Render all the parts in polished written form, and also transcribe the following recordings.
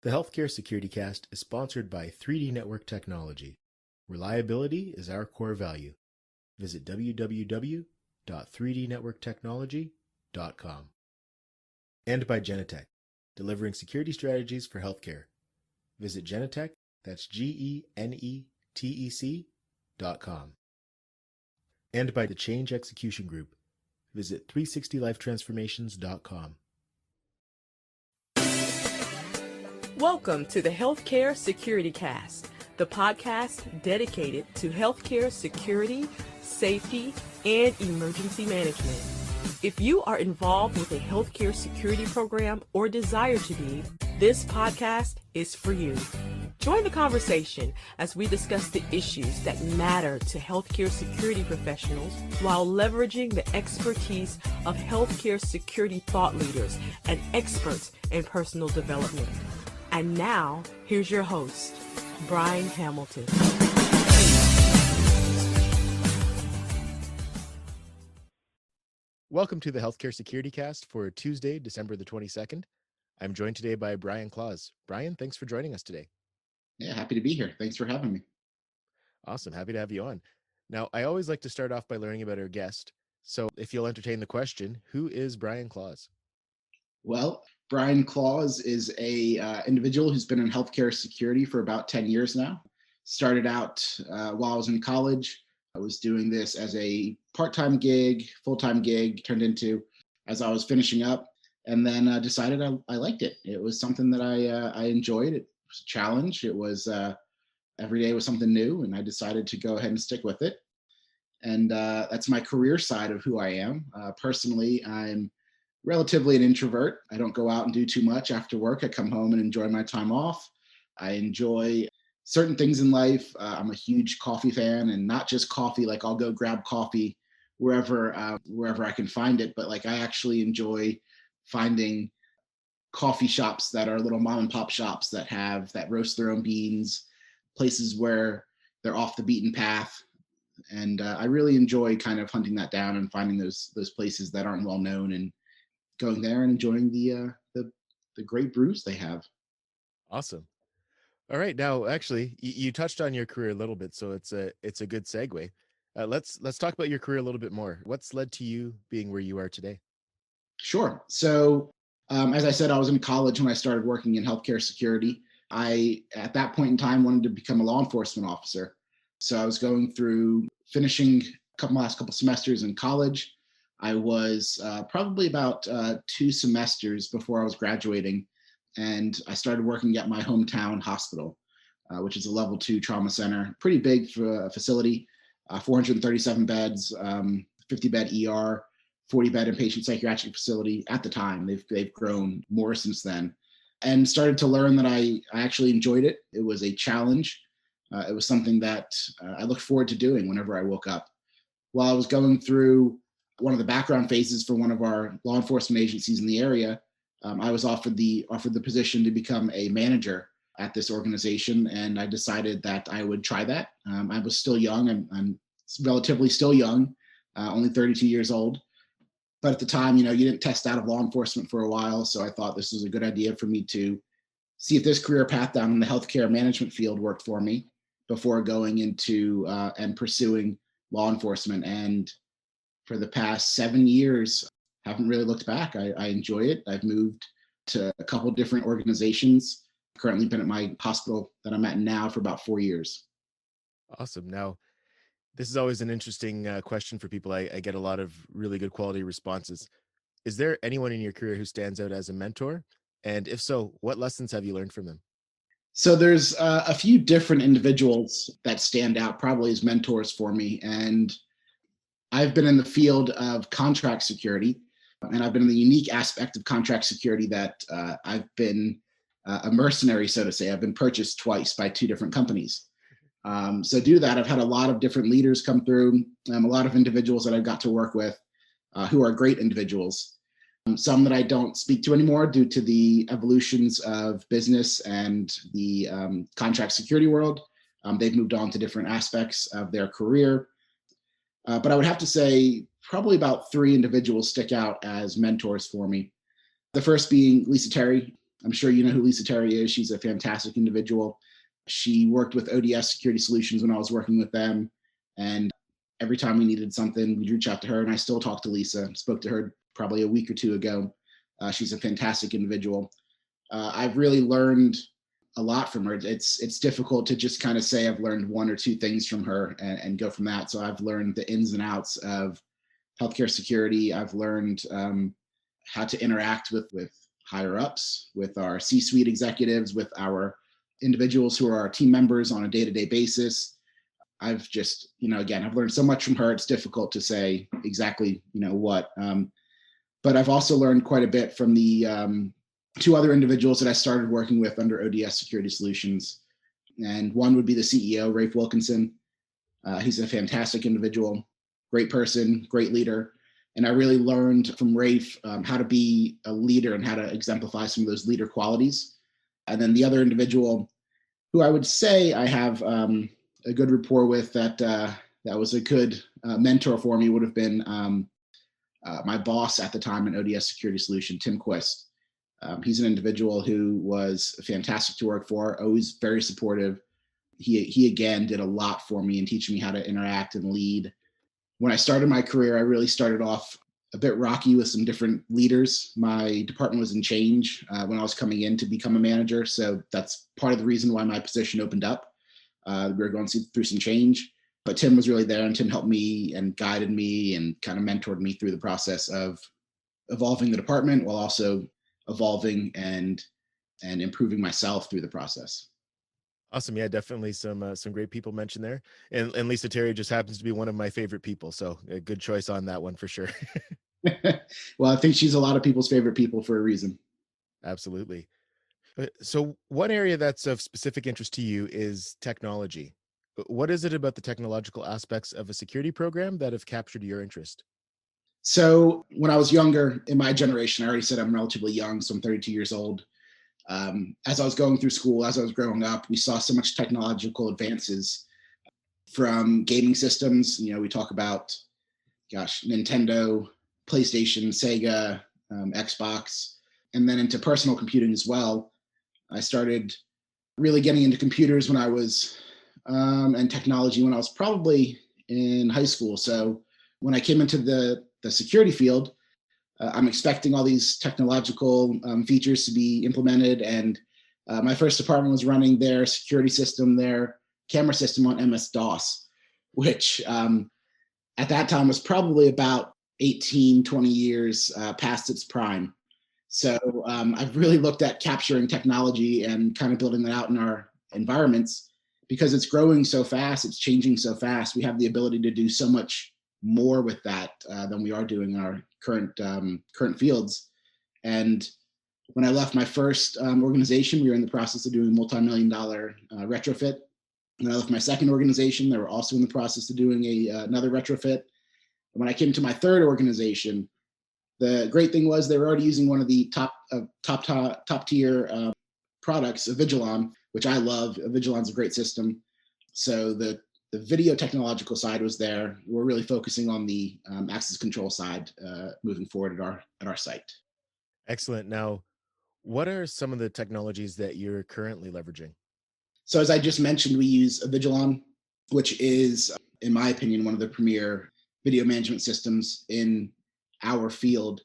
The Healthcare Security Cast is sponsored by 3D Network Technology. Reliability is our core value. Visit www.3dnetworktechnology.com. And by Genetec, delivering security strategies for healthcare. Visit Genetec, that's GENETEC.com. And by the Change Execution Group. Visit 360lifetransformations.com. Welcome to the Healthcare Security Cast, the podcast dedicated to healthcare security, safety, and emergency management. If you are involved with a healthcare security program or desire to be, this podcast is for you. Join the conversation as we discuss the issues that matter to healthcare security professionals while leveraging the expertise of healthcare security thought leaders and experts in personal development. And now, here's your host, Brian Hamilton. Welcome to the Healthcare Security Cast for Tuesday, December the 22nd. I'm joined today by Brian Claus. Brian, thanks for joining us today. Yeah, happy to be here. Thanks for having me. Awesome. Happy to have you on. Now, I always like to start off by learning about our guest. So if you'll entertain the question, who is Brian Claus? Well, Brian Claus is a individual who's been in healthcare security for about 10 years now. Started out while I was in college. I was doing this as a part-time gig, full-time gig, turned into as I was finishing up, and then decided I liked it. It was something that I enjoyed. It was a challenge. It was every day was something new, and I decided to go ahead and stick with it. And that's my career side of who I am. Personally, I'm relatively an introvert. I don't go out and do too much after work. I come home and enjoy my time off. I enjoy certain things in life. I'm a huge coffee fan, and not just coffee. Like, I'll go grab coffee wherever I can find it. But like, I actually enjoy finding coffee shops that are little mom and pop shops that roast their own beans, places where they're off the beaten path. And I really enjoy kind of hunting that down and finding those places that aren't well known and going there and enjoying the great brews they have. Awesome. All right. Now, actually, you touched on your career a little bit, so it's a good segue. Let's talk about your career a little bit more. What's led to you being where you are today? Sure. So, as I said, I was in college when I started working in healthcare security. I, at that point in time, wanted to become a law enforcement officer. So I was going through finishing last couple semesters in college. I was probably about 2 semesters before I was graduating, and I started working at my hometown hospital, which is a level 2 trauma center. Pretty big for a facility, 437 beds, 50-bed ER, 40-bed inpatient psychiatric facility at the time. They've grown more since then, and started to learn that I actually enjoyed it. It was a challenge. It was something that I looked forward to doing whenever I woke up. While I was going through one of the background phases for one of our law enforcement agencies in the area, I was offered the position to become a manager at this organization, and I decided that I would try that. I was still young. I'm relatively still young, only 32 years old. But at the time, you didn't test out of law enforcement for a while, so I thought this was a good idea for me to see if this career path down in the healthcare management field worked for me before going into and pursuing law enforcement. And for the past 7 years, haven't really looked back. I enjoy it. I've moved to a couple different organizations. Currently been at my hospital that I'm at now for about 4 years. Awesome. Now, this is always an interesting question for people. I get a lot of really good quality responses. Is there anyone in your career who stands out as a mentor? And if so, what lessons have you learned from them? So there's a few different individuals that stand out probably as mentors for me. And I've been in the field of contract security, and I've been in the unique aspect of contract security that I've been a mercenary, so to say. I've been purchased twice by 2 different companies. So due to that, I've had a lot of different leaders come through, a lot of individuals that I've got to work with who are great individuals. Some that I don't speak to anymore due to the evolutions of business and the contract security world. They've moved on to different aspects of their career. But I would have to say probably about 3 individuals stick out as mentors for me. The first being Lisa Terry. I'm sure you know who Lisa Terry is. She's a fantastic individual. She worked with ODS Security Solutions when I was working with them. And every time we needed something, we'd reach out to her. And I still talk to Lisa. Spoke to her probably a week or two ago. She's a fantastic individual. I've really learned a lot from her. It's difficult to just kind of say I've learned one or two things from her and go from that. So I've learned the ins and outs of healthcare security. I've learned how to interact with higher ups, with our C-suite executives, with our individuals who are our team members on a day-to-day basis. I've just, again, I've learned so much from her. It's difficult to say exactly, what. But I've also learned quite a bit from the two other individuals that I started working with under ODS Security Solutions. And one would be the CEO, Rafe Wilkinson. He's a fantastic individual, great person, great leader. And I really learned from Rafe how to be a leader and how to exemplify some of those leader qualities. And then the other individual who I would say I have a good rapport with that was a good mentor for me would have been my boss at the time in ODS Security Solution, Tim Quist. He's an individual who was fantastic to work for, always very supportive. He again did a lot for me in teaching me how to interact and lead. When I started my career, I really started off a bit rocky with some different leaders. My department was in change when I was coming in to become a manager. So that's part of the reason why my position opened up. We were going through some change, but Tim was really there, and Tim helped me and guided me and kind of mentored me through the process of evolving the department while also evolving and improving myself through the process. Awesome. Yeah, definitely some great people mentioned there. And Lisa Terry just happens to be one of my favorite people. So a good choice on that one for sure. Well, I think she's a lot of people's favorite people for a reason. Absolutely. So one area that's of specific interest to you is technology. What is it about the technological aspects of a security program that have captured your interest? So when I was younger, in my generation, I already said I'm relatively young, so I'm 32 years old. As I was going through school, as I was growing up, we saw so much technological advances from gaming systems. We talk about, Nintendo, PlayStation, Sega, Xbox, and then into personal computing as well. I started really getting into computers when I was, and technology when I was probably in high school. So when I came into the security field, I'm expecting all these technological features to be implemented. And my first department was running their security system, their camera system on MS-DOS, which at that time was probably about 18, 20 years past its prime. So I've really looked at capturing technology and kind of building that out in our environments because it's growing so fast, it's changing so fast. We have the ability to do so much more with that than we are doing in our current fields. And when I left my first organization, we were in the process of doing a multi-million-dollar retrofit. When I left my second organization, they were also in the process of doing another retrofit. And when I came to my third organization, the great thing was they were already using one of the top tier products, Avigilon, which I love. Avigilon's a great system. So the video technological side was there. We're really focusing on the access control side moving forward at our site. Excellent. Now, what are some of the technologies that you're currently leveraging? So as I just mentioned, we use Avigilon, which is, in my opinion, one of the premier video management systems in our field.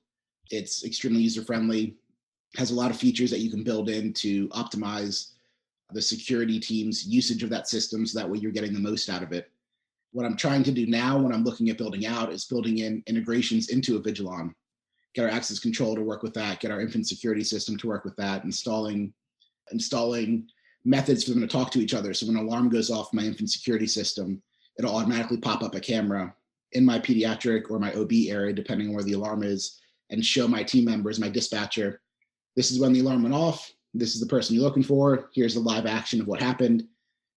It's extremely user-friendly, has a lot of features that you can build in to optimize the security team's usage of that system so that way you're getting the most out of it. What I'm trying to do now when I'm looking at building out is building in integrations into Avigilon, get our access control to work with that, get our infant security system to work with that, installing methods for them to talk to each other. So when an alarm goes off my infant security system, it'll automatically pop up a camera in my pediatric or my OB area, depending on where the alarm is, and show my team members, my dispatcher, this is when the alarm went off. This is the person you're looking for. Here's the live action of what happened.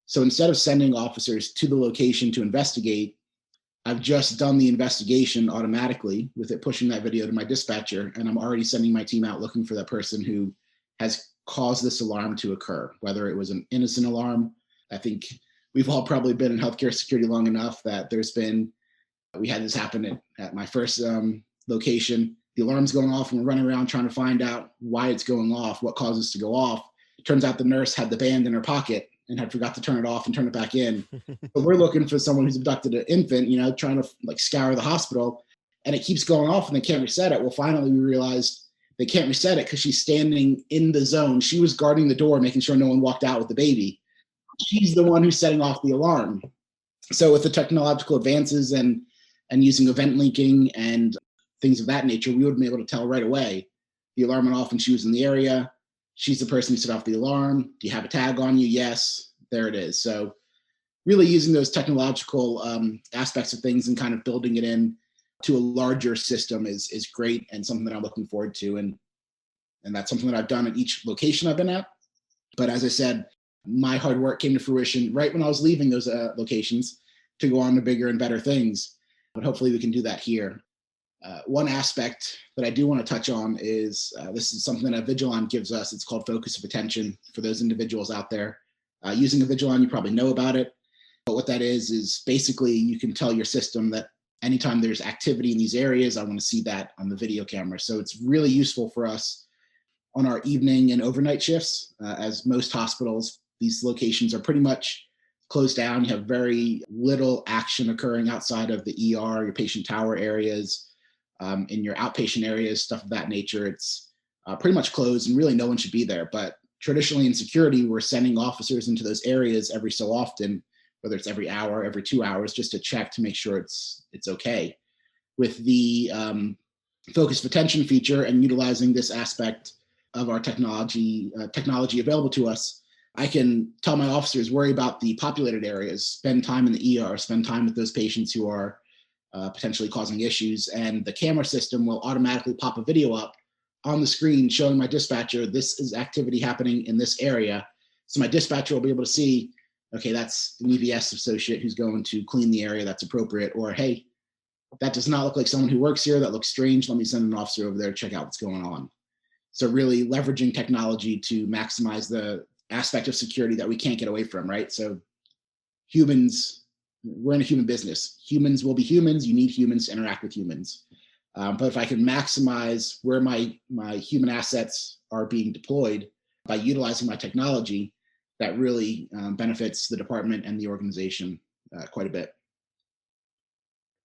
So instead of sending officers to the location to investigate, I've just done the investigation automatically with it pushing that video to my dispatcher, and I'm already sending my team out looking for that person who has caused this alarm to occur, whether it was an innocent alarm. I think we've all probably been in healthcare security long enough that we had this happen at my first location. The alarm's going off and we're running around trying to find out why it's going off, what causes it to go off. It turns out the nurse had the band in her pocket and had forgot to turn it off and turn it back in. But we're looking for someone who's abducted an infant, trying to like scour the hospital, and it keeps going off and they can't reset it. Well, finally we realized they can't reset it because she's standing in the zone. She was guarding the door, making sure no one walked out with the baby. She's the one who's setting off the alarm. So with the technological advances and using event linking and things of that nature, we would have been able to tell right away. The alarm went off when she was in the area. She's the person who set off the alarm. Do you have a tag on you? Yes, there it is. So really using those technological aspects of things and kind of building it in to a larger system is great, and something that I'm looking forward to. And that's something that I've done at each location I've been at. But as I said, my hard work came to fruition right when I was leaving those locations to go on to bigger and better things. But hopefully we can do that here. One aspect that I do want to touch on is this is something that Avigilon gives us. It's called focus of attention for those individuals out there. Using Avigilon, you probably know about it. But what that is basically you can tell your system that anytime there's activity in these areas, I want to see that on the video camera. So it's really useful for us on our evening and overnight shifts. As most hospitals, these locations are pretty much closed down. You have very little action occurring outside of the ER, your patient tower areas, in your outpatient areas, stuff of that nature. It's pretty much closed and really no one should be there. But traditionally in security, we're sending officers into those areas every so often, whether it's every hour, every 2 hours, just to check to make sure it's okay. With the focus of attention feature and utilizing this aspect of our technology available to us, I can tell my officers, worry about the populated areas, spend time in the ER, spend time with those patients who are potentially causing issues, and the camera system will automatically pop a video up on the screen showing my dispatcher, this is activity happening in this area. So my dispatcher will be able to see, okay, that's an EVS associate who's going to clean the area that's appropriate, or hey, that does not look like someone who works here, that looks strange, let me send an officer over there to check out what's going on. So really leveraging technology to maximize the aspect of security that we can't get away from, right? So humans, we're in a human business. Humans will be humans. You need humans to interact with humans. But if I can maximize where my human assets are being deployed by utilizing my technology, that really benefits the department and the organization quite a bit.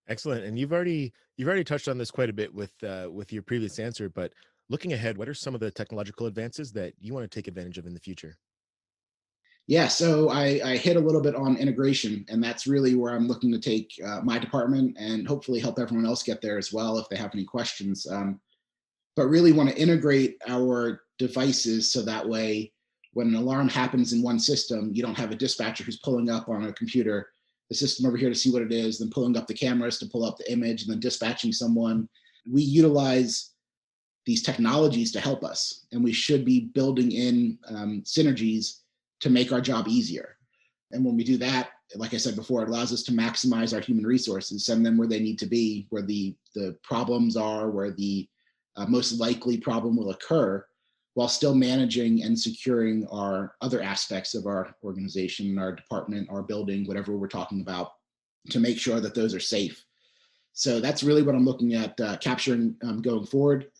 Excellent. And you've already touched on this quite a bit with your previous answer, but looking ahead, what are some of the technological advances that you want to take advantage of in the future? Yeah, so I hit a little bit on integration, and that's really where I'm looking to take my department and hopefully help everyone else get there as well if they have any questions. But really want to integrate our devices so that way when an alarm happens in one system, you don't have a dispatcher who's pulling up on a computer, the system over here to see what it is, then pulling up the cameras to pull up the image, and then dispatching someone. We utilize these technologies to help us, and we should be building in synergies to make our job easier. And when we do that, like I said before, it allows us to maximize our human resources, send them where they need to be, where the problems are, where the most likely problem will occur, while still managing and securing our other aspects of our organization, our department, our building, whatever we're talking about, to make sure that those are safe. So that's really what I'm looking at capturing going forward.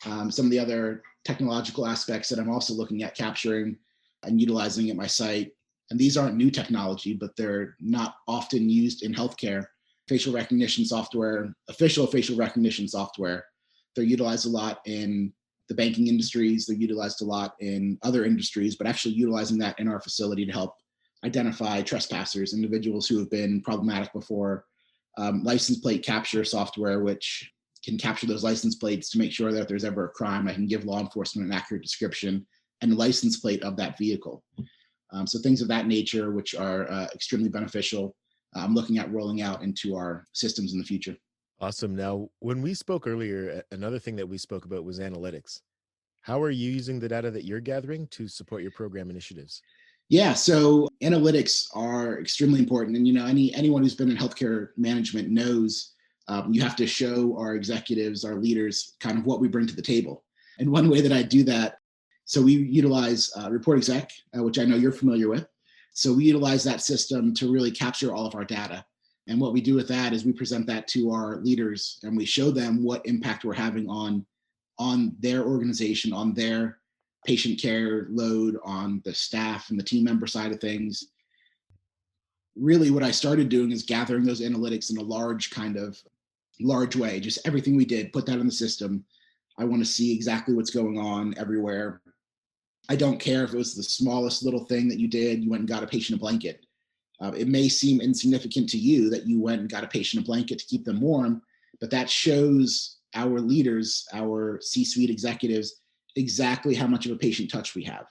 Some of the other technological aspects that I'm also looking at capturing and utilizing at my site, and these aren't new technology, but they're not often used in healthcare. Facial recognition software, official facial recognition software, they're utilized a lot in the banking industries, they're utilized a lot in other industries, but actually utilizing that in our facility to help identify trespassers, individuals who have been problematic before. License plate capture software, which can capture those license plates to make sure that if there's ever a crime, I can give law enforcement an accurate description and the license plate of that vehicle. So things of that nature, which are extremely beneficial, I'm looking at rolling out into our systems in the future. Awesome. Now, when we spoke earlier, another thing that we spoke about was analytics. How are you using the data that you're gathering to support your program initiatives? Yeah, so analytics are extremely important, and anyone who's been in healthcare management knows you have to show our executives, our leaders, kind of what we bring to the table. And one way that I do that, so we utilize Report Exec, which I know you're familiar with. So we utilize that system to really capture all of our data. And what we do with that is we present that to our leaders and we show them what impact we're having on their organization, on their patient care load, on the staff and the team member side of things. Really what I started doing is gathering those analytics in a large way, just everything we did, put that in the system. I want to see exactly what's going on everywhere. I don't care if it was the smallest little thing that you did, you went and got a patient a blanket. It may seem insignificant to you that you went and got a patient a blanket to keep them warm, but that shows our leaders, our C-suite executives, exactly how much of a patient touch we have,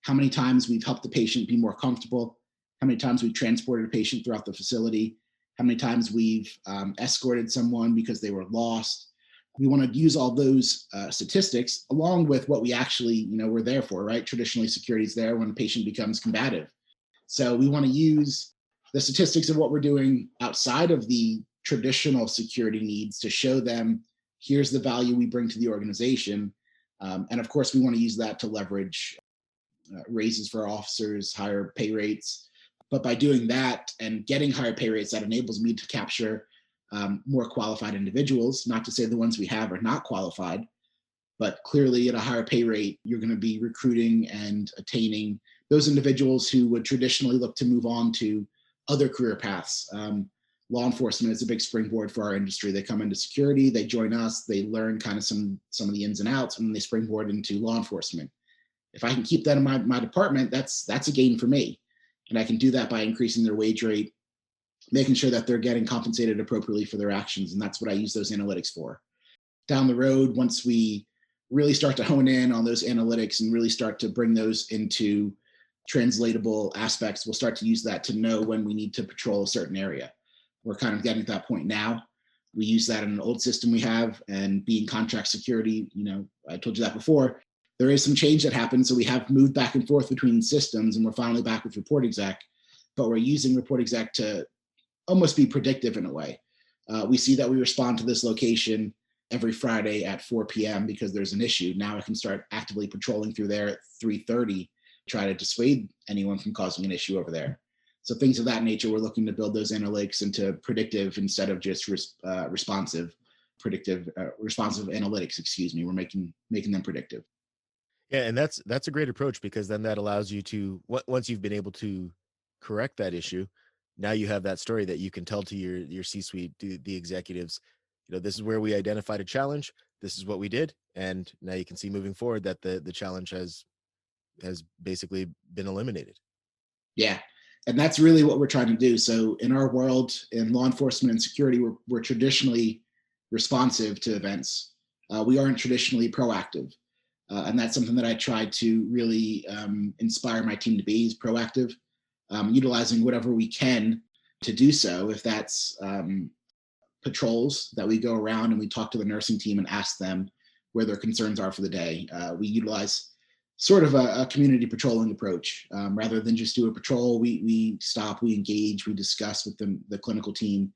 how many times we've helped the patient be more comfortable, how many times we've transported a patient throughout the facility, how many times we've escorted someone because they were lost. We want to use all those statistics along with what we actually, we're there for, right? Traditionally, security is there when a patient becomes combative. So we want to use the statistics of what we're doing outside of the traditional security needs to show them, here's the value we bring to the organization. And of course, we want to use that to leverage raises for officers, higher pay rates. But by doing that and getting higher pay rates, that enables me to capture more qualified individuals. Not to say the ones we have are not qualified, but clearly at a higher pay rate, you're going to be recruiting and attaining those individuals who would traditionally look to move on to other career paths. Law enforcement is a big springboard for our industry. They come into security, they join us, they learn kind of some of the ins and outs, and then they springboard into law enforcement. If I can keep that in my department, that's a gain for me. And I can do that by increasing their wage rate, making sure that they're getting compensated appropriately for their actions. And that's what I use those analytics for. Down the road, once we really start to hone in on those analytics and really start to bring those into translatable aspects, we'll start to use that to know when we need to patrol a certain area. We're kind of getting to that point now. We use that in an old system we have, and being contract security, I told you that before, there is some change that happened. So we have moved back and forth between systems, and we're finally back with report exec, but we're using report exec to almost be predictive in a way. We see that we respond to this location every Friday at 4 p.m. because there's an issue. Now I can start actively patrolling through there at 3:30, try to dissuade anyone from causing an issue over there. So things of that nature, we're looking to build those analytics into predictive instead of just responsive analytics, excuse me. We're making them predictive. Yeah, and that's a great approach, because then that allows you to, once you've been able to correct that issue, now you have that story that you can tell to your C-suite, the executives, this is where we identified a challenge, this is what we did, and now you can see moving forward that the challenge has basically been eliminated. Yeah. And that's really what we're trying to do. So in our world, in law enforcement and security, we're traditionally responsive to events. We aren't traditionally proactive. And that's something that I try to really inspire my team to be, is proactive, utilizing whatever we can to do so. If that's patrols that we go around and we talk to the nursing team and ask them where their concerns are for the day. We utilize sort of a community patrolling approach. Rather than just do a patrol, we stop, we engage, we discuss with the clinical team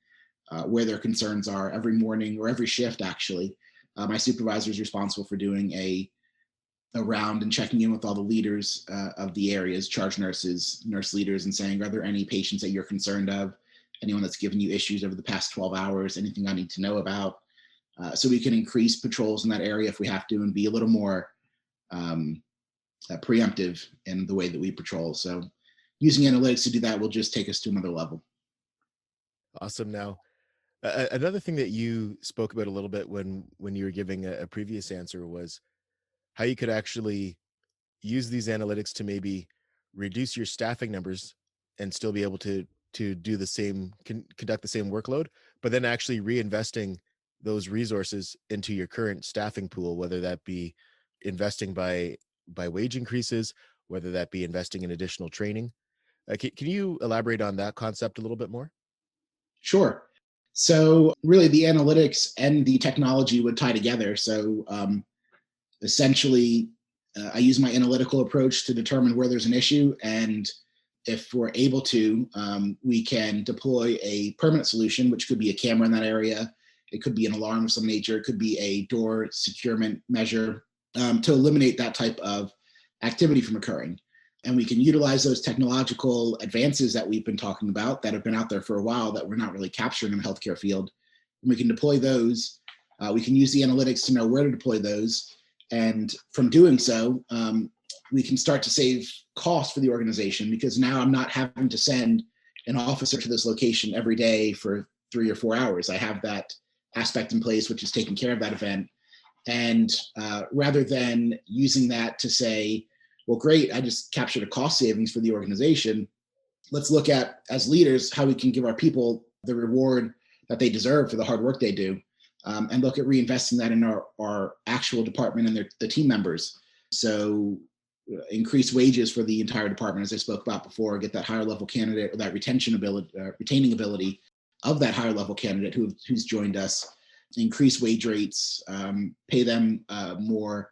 where their concerns are every morning or every shift, actually. My supervisor is responsible for doing a round and checking in with all the leaders of the areas, charge nurses, nurse leaders, and saying, are there any patients that you're concerned of? Anyone that's given you issues over the past 12 hours, anything I need to know about? So we can increase patrols in that area if we have to, and be a little more preemptive in the way that we patrol. So using analytics to do that will just take us to another level. Awesome. Now, another thing that you spoke about a little bit when you were giving a previous answer was how you could actually use these analytics to maybe reduce your staffing numbers and still be able to do the same, conduct the same workload, but then actually reinvesting those resources into your current staffing pool, whether that be investing by wage increases, whether that be investing in additional training. Can you elaborate on that concept a little bit more? Sure. So really the analytics and the technology would tie together. So essentially, I use my analytical approach to determine where there's an issue. And if we're able to, we can deploy a permanent solution, which could be a camera in that area. It could be an alarm of some nature. It could be a door securement measure to eliminate that type of activity from occurring. And we can utilize those technological advances that we've been talking about that have been out there for a while that we're not really capturing in the healthcare field. And we can deploy those. We can use the analytics to know where to deploy those. And from doing so, we can start to save costs for the organization, because now I'm not having to send an officer to this location every day for 3 or 4 hours. I have that aspect in place, which is taking care of that event. And rather than using that to say, well, great, I just captured a cost savings for the organization, let's look at, as leaders, how we can give our people the reward that they deserve for the hard work they do, and look at reinvesting that in our actual department and the team members. So increase wages for the entire department, as I spoke about before, get that higher level candidate, or that retaining ability of that higher level candidate who's joined us, increase wage rates, pay them more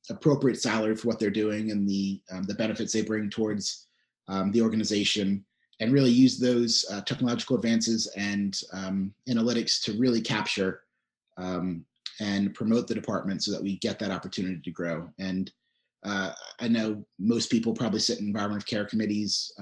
appropriate salary for what they're doing and the benefits they bring towards the organization, and really use those technological advances and analytics to really capture and promote the department so that we get that opportunity to grow. And I know most people probably sit in environment of care committees,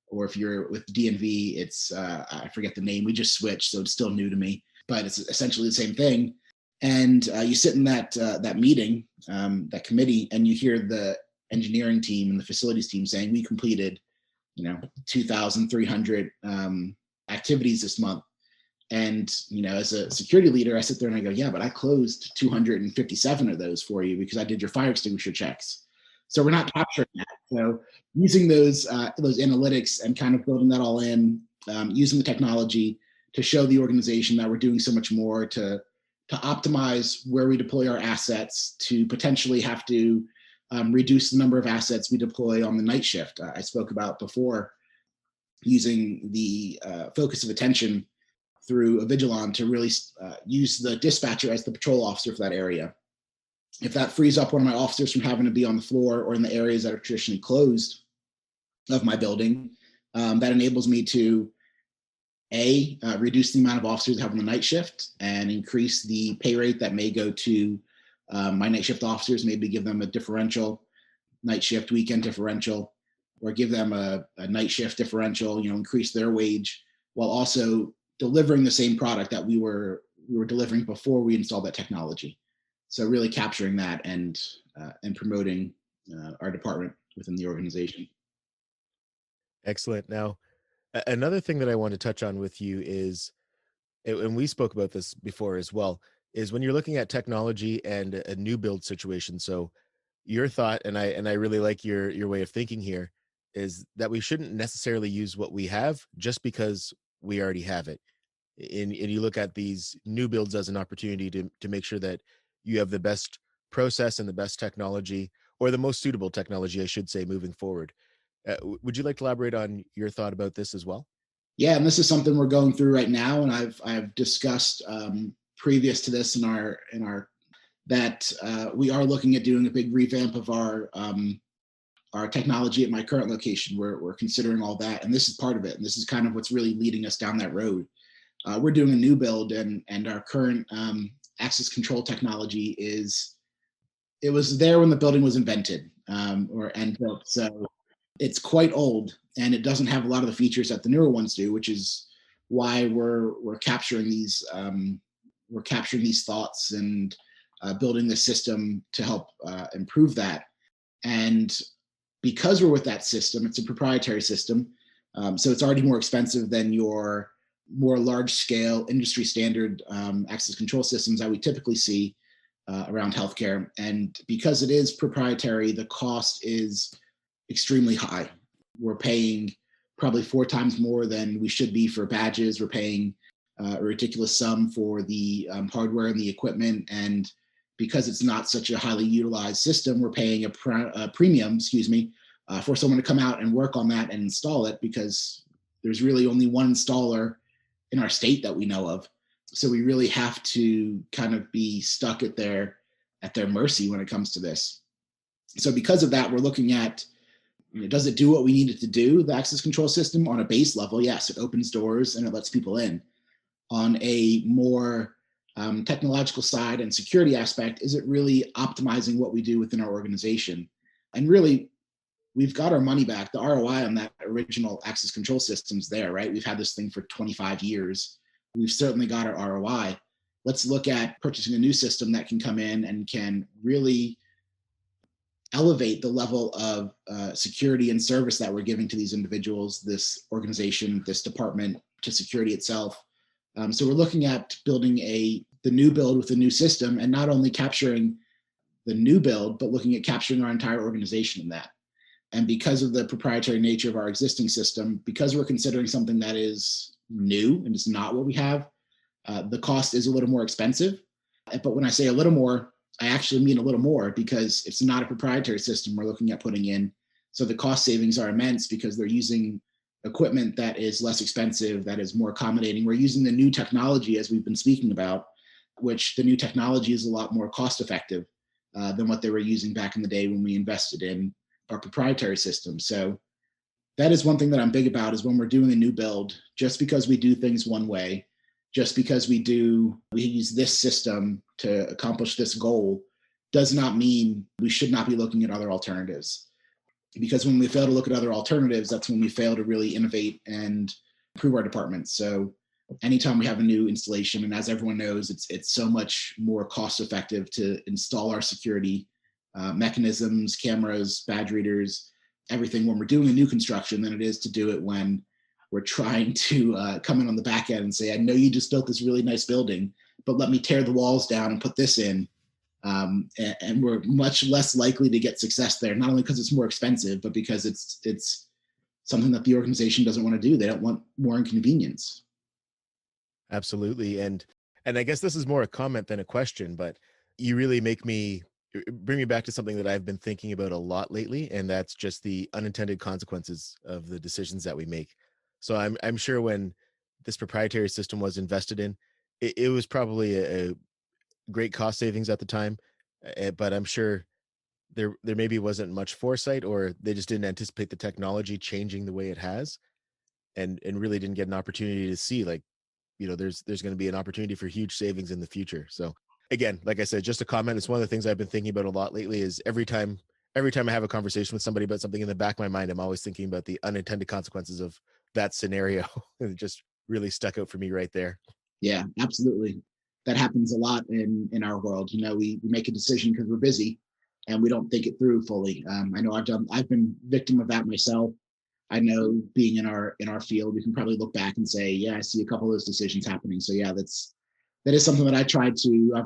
or if you're with DNV, it's, I forget the name, we just switched, so it's still new to me, but it's essentially the same thing. And you sit in that meeting, that committee, and you hear the engineering team and the facilities team saying, we completed, 2,300 activities this month. And, as a security leader, I sit there and I go, yeah, but I closed 257 of those for you because I did your fire extinguisher checks. So we're not capturing that. So using those analytics and kind of building that all in, using the technology to show the organization that we're doing so much more to optimize where we deploy our assets, to potentially have to reduce the number of assets we deploy on the night shift. I spoke about before, using the focus of attention through Avigilon to really use the dispatcher as the patrol officer for that area. If that frees up one of my officers from having to be on the floor or in the areas that are traditionally closed of my building, that enables me to reduce the amount of officers I have on the night shift and increase the pay rate that may go to my night shift officers, maybe give them a differential, night shift, weekend differential, or give them a night shift differential, increase their wage, while also delivering the same product that we were delivering before we installed that technology. So really capturing that and promoting our department within the organization. Excellent. Now, another thing that I want to touch on with you is, and we spoke about this before as well, is when you're looking at technology and a new build situation. So your thought, and I really like your way of thinking here, is that we shouldn't necessarily use what we have just because we already have it. And you look at these new builds as an opportunity to make sure that you have the best process and the best technology, or the most suitable technology, I should say, moving forward. Would you like to elaborate on your thought about this as well? Yeah, and this is something we're going through right now, and I've discussed previous to this in our that we are looking at doing a big revamp of our technology at my current location. We're considering all that, and this is part of it. And this is kind of what's really leading us down that road. We're doing a new build, and our current access control technology it was there when the building was invented and built. So it's quite old, and it doesn't have a lot of the features that the newer ones do, which is why we're capturing these thoughts and building the system to help improve that. And because we're with that system, it's a proprietary system, so it's already more expensive than your more large scale industry standard access control systems that we typically see around healthcare. And because it is proprietary, the cost is extremely high. We're paying probably 4 times more than we should be for badges. We're paying a ridiculous sum for the hardware and the equipment. And because it's not such a highly utilized system, we're paying a premium, for someone to come out and work on that and install it, because there's really only one installer in our state that we know of. So we really have to kind of be stuck at their mercy when it comes to this. So because of that, we're looking at, does it do what we need it to do, the access control system? On a base level, yes, it opens doors and it lets people in. On a more technological side and security aspect, is it really optimizing what we do within our organization? And really, we've got our money back. The ROI on that original access control system's there, right? We've had this thing for 25 years. We've certainly got our ROI. Let's look at purchasing a new system that can come in and can really elevate the level of security and service that we're giving to these individuals, this organization, this department, to security itself. So we're looking at building the new build with a new system, and not only capturing the new build, but looking at capturing our entire organization in that. And because of the proprietary nature of our existing system, because we're considering something that is new and it's not what we have, the cost is a little more expensive. But when I say a little more, I actually mean a little more, because it's not a proprietary system we're looking at putting in. So the cost savings are immense because they're using equipment that is less expensive, that is more accommodating. We're using the new technology, as we've been speaking about, which the new technology is a lot more cost effective than what they were using back in the day when we invested in our proprietary system. So that is one thing that I'm big about, is when we're doing a new build, just because we do things one way, just because we use this system to accomplish this goal, does not mean we should not be looking at other alternatives. Because when we fail to look at other alternatives, that's when we fail to really innovate and improve our department. So anytime we have a new installation, and as everyone knows, it's so much more cost effective to install our security mechanisms, cameras, badge readers, everything when we're doing a new construction than it is to do it when we're trying to come in on the back end and say, I know you just built this really nice building, but let me tear the walls down and put this in. And we're much less likely to get success there, not only because it's more expensive, but because it's something that the organization doesn't want to do. They don't want more inconvenience. Absolutely. And I guess this is more a comment than a question, but you really bring me back to something that I've been thinking about a lot lately, and that's just the unintended consequences of the decisions that we make. So I'm sure when this proprietary system was invested in, it was probably a great cost savings at the time, but I'm sure there maybe wasn't much foresight, or they just didn't anticipate the technology changing the way it has, and really didn't get an opportunity to see, like, there's going to be an opportunity for huge savings in the future. So again, like I said, just a comment. It's one of the things I've been thinking about a lot lately, is every time I have a conversation with somebody about something, in the back of my mind, I'm always thinking about the unintended consequences of that scenario. And it just really stuck out for me right there. Yeah, absolutely. That happens a lot in our world. We make a decision because we're busy and we don't think it through fully. I know I've been victim of that myself. I know, being in our field, we can probably look back and say, yeah, I see a couple of those decisions happening. So yeah, that is something that I've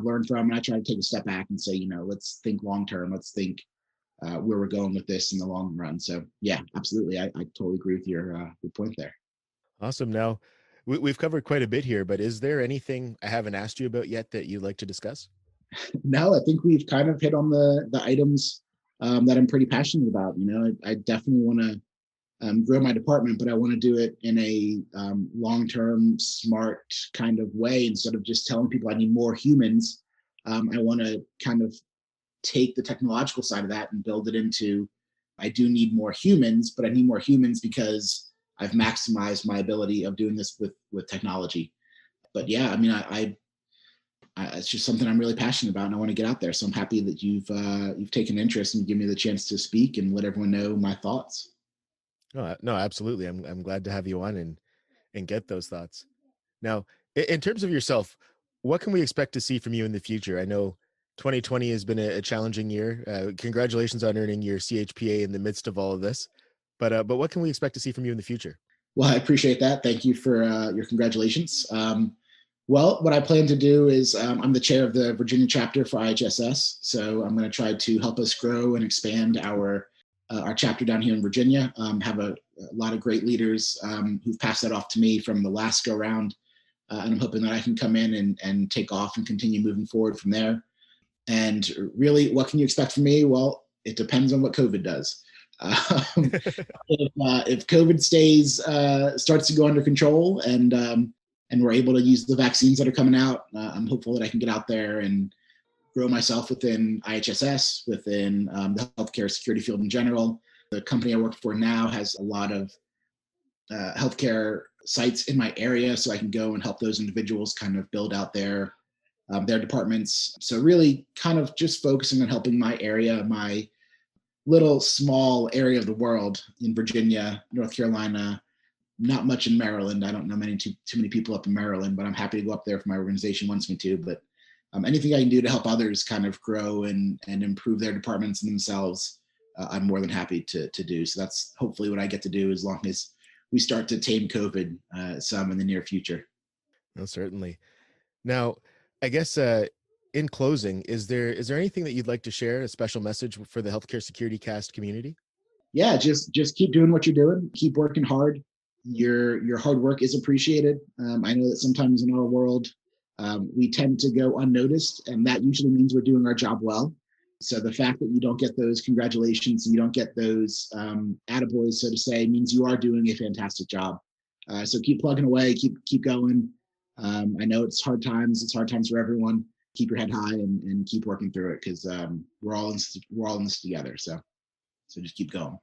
learned from, and I try to take a step back and say, let's think long term. Let's think where we're going with this in the long run. So yeah, absolutely. I totally agree with your point there. Awesome. Now, we've covered quite a bit here, but is there anything I haven't asked you about yet that you'd like to discuss? No, I think we've kind of hit on the items that I'm pretty passionate about. I definitely want to grow my department, but I want to do it in a long-term, smart kind of way. Instead of just telling people I need more humans, I want to kind of take the technological side of that and build it into, I do need more humans, but I need more humans because I've maximized my ability of doing this with technology. But yeah, I mean, it's just something I'm really passionate about, and I want to get out there. So I'm happy that you've taken interest and give me the chance to speak and let everyone know my thoughts. No, no, absolutely. I'm glad to have you on and get those thoughts. Now, in terms of yourself, what can we expect to see from you in the future? I know 2020 has been a challenging year. Congratulations on earning your CHPA in the midst of all of this. But what can we expect to see from you in the future? Well, I appreciate that. Thank you for your congratulations. Well, what I plan to do is, I'm the chair of the Virginia Chapter for IAHSS, so I'm going to try to help us grow and expand our chapter down here in Virginia. Have a lot of great leaders who've passed that off to me from the last go round, and I'm hoping that I can come in and take off and continue moving forward from there. And really, what can you expect from me? Well, it depends on what COVID does. If COVID starts to go under control, and we're able to use the vaccines that are coming out, I'm hopeful that I can get out there and grow myself within IHSS, within the healthcare security field in general. The company I work for now has a lot of healthcare sites in my area, so I can go and help those individuals kind of build out their departments. So really kind of just focusing on helping my area, my little small area of the world in Virginia, North Carolina, not much in Maryland. I don't know too many people up in Maryland, but I'm happy to go up there if my organization wants me to. But anything I can do to help others kind of grow and improve their departments and themselves, I'm more than happy to do. So that's hopefully what I get to do as long as we start to tame COVID some in the near future. No, certainly. Now, I guess in closing, is there anything that you'd like to share, a special message for the Healthcare Security Cast community? Yeah, just keep doing what you're doing. Keep working hard. Your hard work is appreciated. I know that sometimes in our world, we tend to go unnoticed, and that usually means we're doing our job well. So the fact that you don't get those congratulations and you don't get those attaboys, so to say, means you are doing a fantastic job. So keep plugging away, keep going. I know it's hard times. It's hard times for everyone. Keep your head high and keep working through it, because we're all in this together. So just keep going.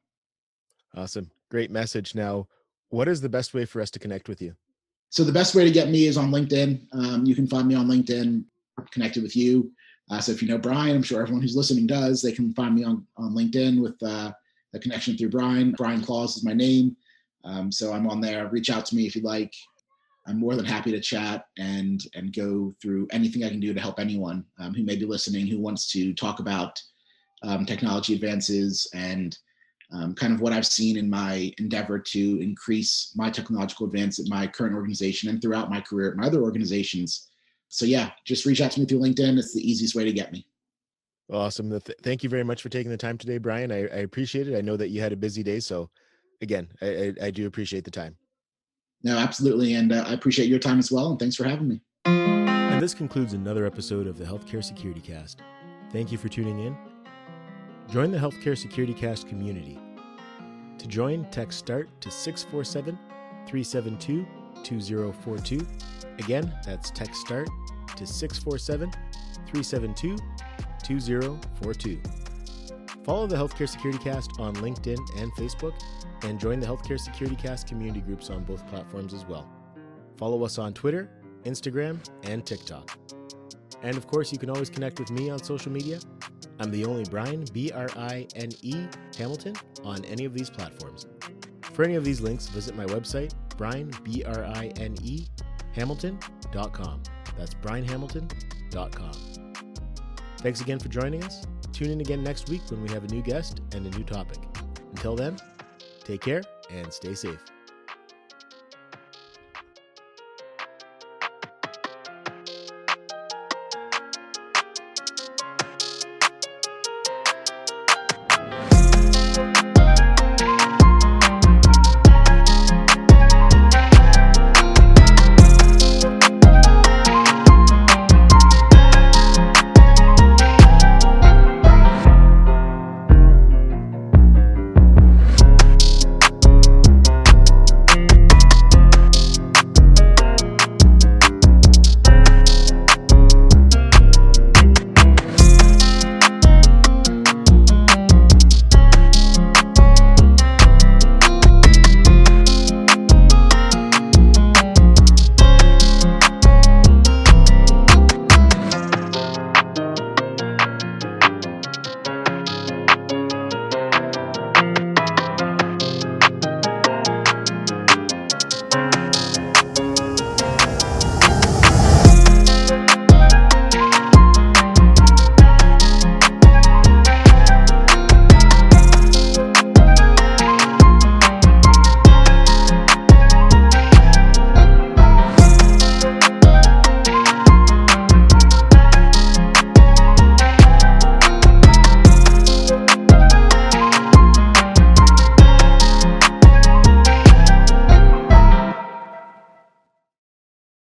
Awesome. Great message. Now, what is the best way for us to connect with you? So the best way to get me is on LinkedIn. You can find me on LinkedIn. I'm connected with you. So if you know Brian, I'm sure everyone who's listening does, they can find me on LinkedIn with a connection through Brian. Brian Claus is my name. So I'm on there. Reach out to me if you'd like. I'm more than happy to chat and go through anything I can do to help anyone who may be listening, who wants to talk about technology advances and kind of what I've seen in my endeavor to increase my technological advance at my current organization and throughout my career at my other organizations. So yeah, just reach out to me through LinkedIn. It's the easiest way to get me. Awesome. Thank you very much for taking the time today, Brian. I appreciate it. I know that you had a busy day. So again, I do appreciate the time. No, absolutely. And I appreciate your time as well. And thanks for having me. And this concludes another episode of the Healthcare Security Cast. Thank you for tuning in. Join the Healthcare Security Cast community. To join, text START to 647-372-2042. Again, that's text START to 647-372-2042. Follow the Healthcare Security Cast on LinkedIn and Facebook, and join the Healthcare Security Cast community groups on both platforms as well. Follow us on Twitter, Instagram, and TikTok. And of course, you can always connect with me on social media. I'm the only Brian, B-R-I-N-E, Hamilton, on any of these platforms. For any of these links, visit my website, brian, Hamilton.com. That's brianhamilton.com. Thanks again for joining us. Tune in again next week when we have a new guest and a new topic. Until then, take care and stay safe.